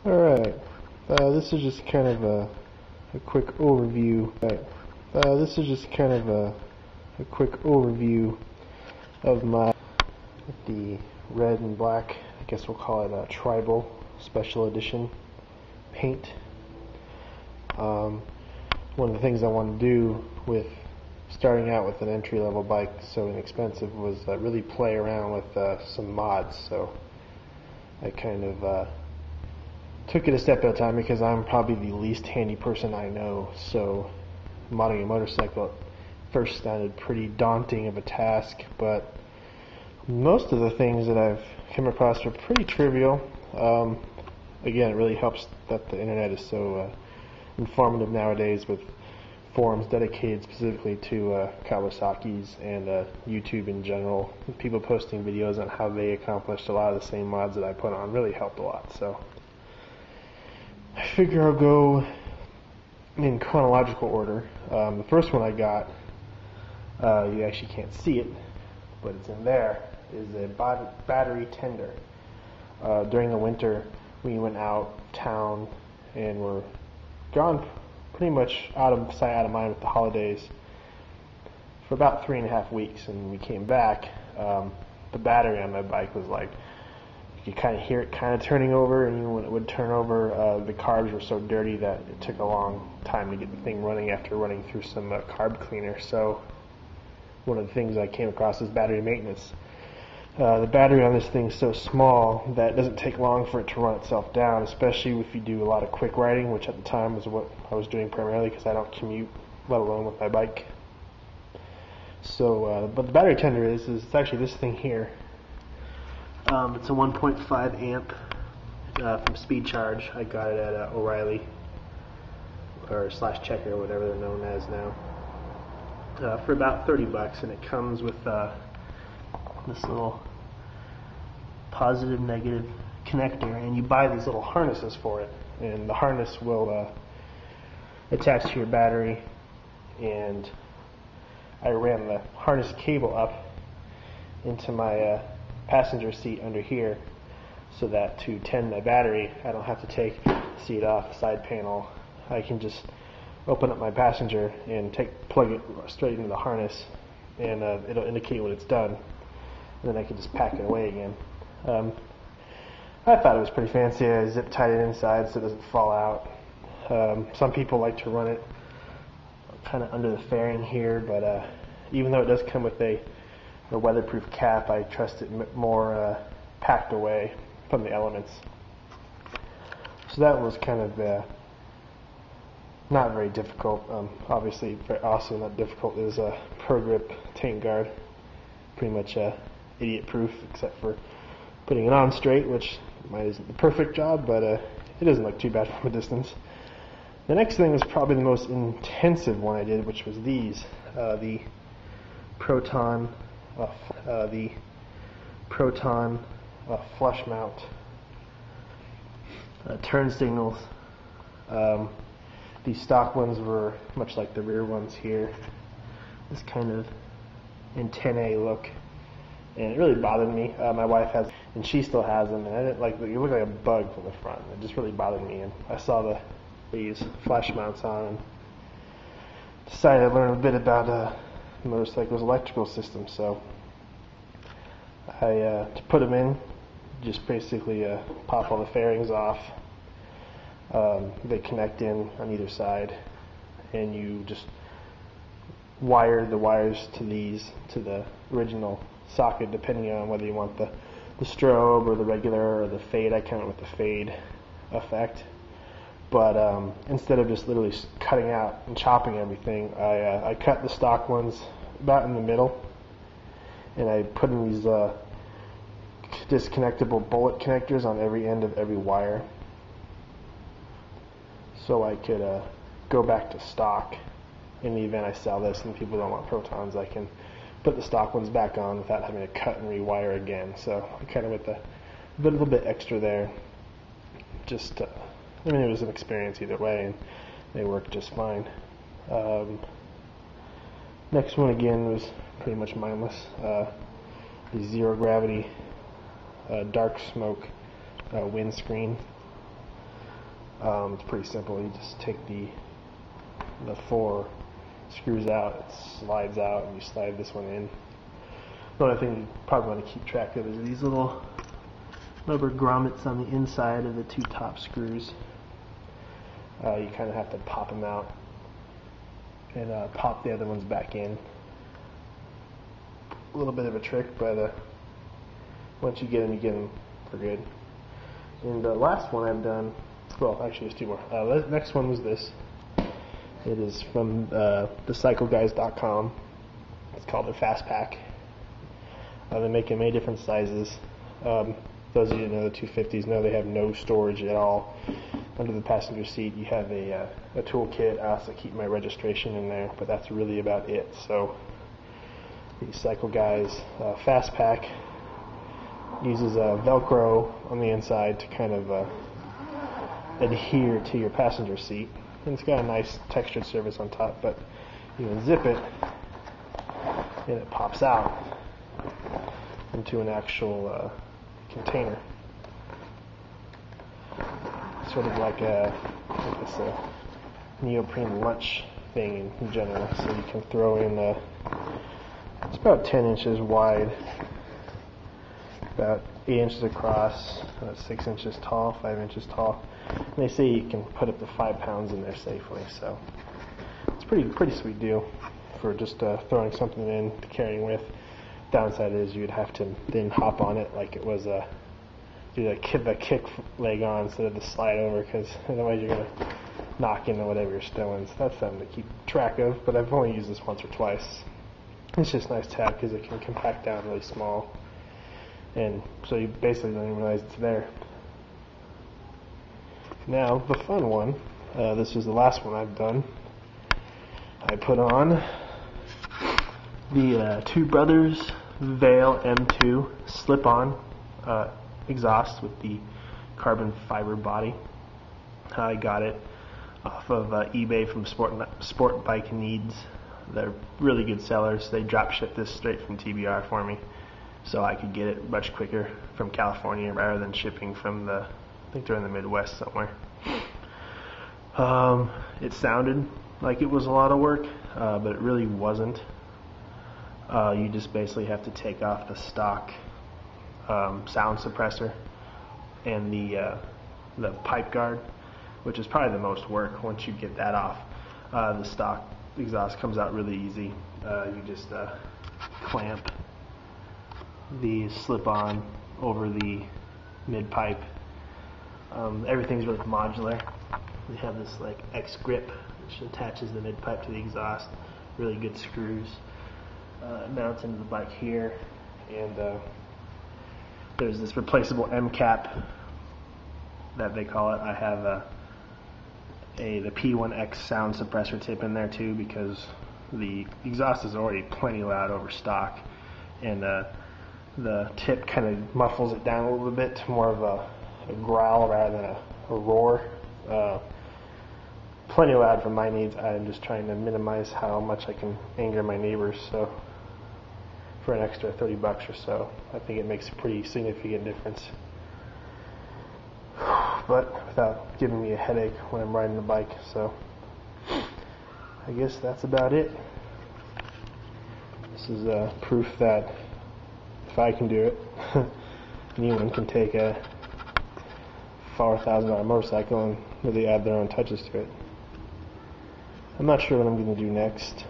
Alright, this is just kind of a quick overview. This is just kind of a quick overview of the red and black, I guess we'll call it a tribal special edition paint. One of the things I wanted to do with starting out with an entry-level bike so inexpensive was really play around with some mods. So I kind of took it a step at a time because I'm probably the least handy person I know. So modding a motorcycle at first sounded pretty daunting of a task, but most of the things that I've come across are pretty trivial. Again, it really helps that the internet is so informative nowadays, with forums dedicated specifically to Kawasaki's and YouTube in general. People posting videos on how they accomplished a lot of the same mods that I put on really helped a lot. So I figure I'll go in chronological order. The first one I got, you actually can't see it, but it's in there, is a battery tender. During the winter, we went out town and were gone pretty much out of sight, out of mind with the holidays for about 3.5 weeks, and we came back. The battery on my bike was like, you could kind of hear it kind of turning over, and even when it would turn over, the carbs were so dirty that it took a long time to get the thing running after running through some carb cleaner. So one of the things I came across is battery maintenance. The battery on this thing is so small that it doesn't take long for it to run itself down, especially if you do a lot of quick riding, which at the time was what I was doing primarily because I don't commute, let alone with my bike. So, but the battery tender it's actually this thing here. It's a 1.5 amp from Speed Charge. I got it at O'Reilly or /Checker, whatever they're known as now, for about $30, and it comes with this little positive negative connector, and you buy these little harnesses for it, and the harness will attach to your battery. And I ran the harness cable up into my passenger seat under here, so that to tend my battery I don't have to take the seat off the side panel. I can just open up my passenger and plug it straight into the harness, and it'll indicate when it's done, and then I can just pack it away again. I thought it was pretty fancy. I zip tied it inside so it doesn't fall out. Some people like to run it kind of under the fairing here, but even though it does come with a weatherproof cap, I trust it more packed away from the elements. So that was kind of not very difficult. Obviously, also not difficult is a Pro Grip tank guard. Pretty much idiot-proof, except for putting it on straight, which mine isn't the perfect job, but it doesn't look too bad from a distance. The next thing was probably the most intensive one I did, which was these, the Proton flush mount turn signals. These stock ones were much like the rear ones here, this kind of antennae look, and it really bothered me. My wife has, and she still has them, and I didn't like. You look like a bug from the front. It just really bothered me, and I saw these flash mounts on, and decided to learn a bit about the motorcycle's electrical system. So to put them in, just basically pop all the fairings off. They connect in on either side, and you just wire the wires to the original socket, depending on whether you want the strobe or the regular or the fade. I count with the fade effect, but instead of just literally cutting out and chopping everything, I cut the stock ones about in the middle, and I put in these disconnectable bullet connectors on every end of every wire, so I could go back to stock. In the event I sell this and people don't want Protons, I can put the stock ones back on without having to cut and rewire again. So I kind of went a little bit extra there. Just, I mean, it was an experience either way, and they worked just fine. Next one again was pretty much mindless. The zero gravity dark smoke windscreen. It's pretty simple. You just take the 4 screws out, it slides out, and you slide this one in. The only thing you probably want to keep track of is these little rubber grommets on the inside of the 2 top screws. You kind of have to pop them out and pop the other ones back in. A little bit of a trick, but once you get them for good. And the last one I've done, well, actually there's 2 more. The next one was this. It is from thecycleguys.com. It's called their Fast Pack. They make in many different sizes. Those of you that know the 250s know they have no storage at all. Under the passenger seat you have a toolkit. I also keep my registration in there, but that's really about it. So the Cycle Guys Fast Pack uses Velcro on the inside to kind of adhere to your passenger seat. And it's got a nice textured surface on top, but you unzip it and it pops out into an actual container. Sort of like a neoprene lunch thing in general. So you can throw in, it's about 10 inches wide, about 8 inches across, about 6 inches tall, 5 inches tall. And they say you can put up to 5 pounds in there safely, so it's pretty sweet deal for just throwing something in to carrying with. Downside is you'd have to then hop on it like it was do the kick leg on instead of the slide over, because otherwise you're going to knock into whatever you're stowing. So that's something to keep track of, but I've only used this once or twice. It's just nice to have because it can compact down really small, and so you basically don't even realize it's there. Now, the fun one, this is the last one I've done. I put on the Two Brothers Veil M2 slip-on exhaust with the carbon fiber body. I got it off of eBay from Sport Bike Needs. They're really good sellers. They drop ship this straight from TBR for me, so I could get it much quicker from California rather than shipping from I think they're in the Midwest somewhere. It sounded like it was a lot of work, but it really wasn't. You just basically have to take off the stock sound suppressor and the pipe guard, which is probably the most work. Once you get that off, the stock exhaust comes out really easy. You just clamp the slip-on over the mid-pipe. Everything's really modular. We have this like X grip which attaches the mid-pipe to the exhaust. Really good screws. It mounts into the bike here, and there's this replaceable M cap that they call it. I have the P1X sound suppressor tip in there too, because the exhaust is already plenty loud over stock, and the tip kind of muffles it down a little bit to more of a growl rather than a roar. Plenty loud for my needs. I'm just trying to minimize how much I can anger my neighbors, so for an extra $30 or so, I think it makes a pretty significant difference. But without giving me a headache when I'm riding the bike, so I guess that's about it. This is proof that if I can do it, anyone can take a $4,000 motorcycle and really add their own touches to it. I'm not sure what I'm going to do next.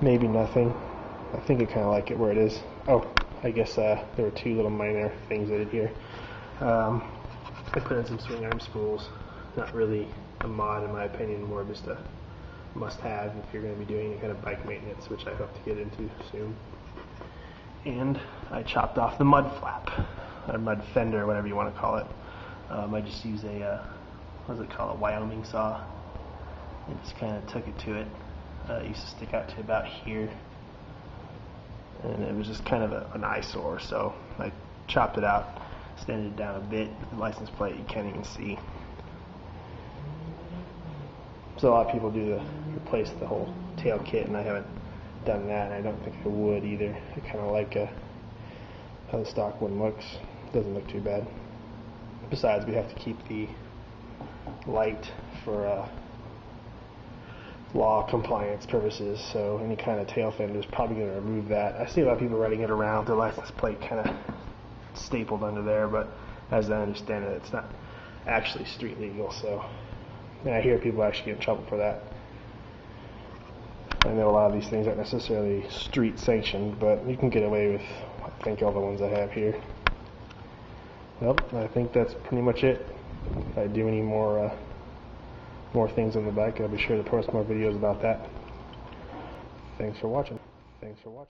Maybe nothing. I think I kind of like it where it is. Oh, I guess there were 2 little minor things I did here. I put in some swing arm spools. Not really a mod in my opinion, more just a must-have if you're going to be doing any kind of bike maintenance, which I hope to get into soon. And I chopped off the mud flap, or mud fender, whatever you want to call it. I just used a, what is it called, a Wyoming saw, and just kind of took it to it. It used to stick out to about here, and it was just kind of an eyesore, so I chopped it out, extended it down a bit. The license plate you can't even see. So a lot of people do replace the whole tail kit, and I haven't done that, and I don't think I would either. I kind of like how the stock one looks. It doesn't look too bad. Besides, we have to keep the light for law compliance purposes, so any kind of tail fender is probably going to remove that. I see a lot of people riding it around, their license plate kind of stapled under there, but as I understand it, it's not actually street legal, so and I hear people actually get in trouble for that. I know a lot of these things aren't necessarily street sanctioned, but you can get away with, I think, all the ones I have here. Well, I think that's pretty much it. If I do any more things on the bike, I'll be sure to post more videos about that. Thanks for watching.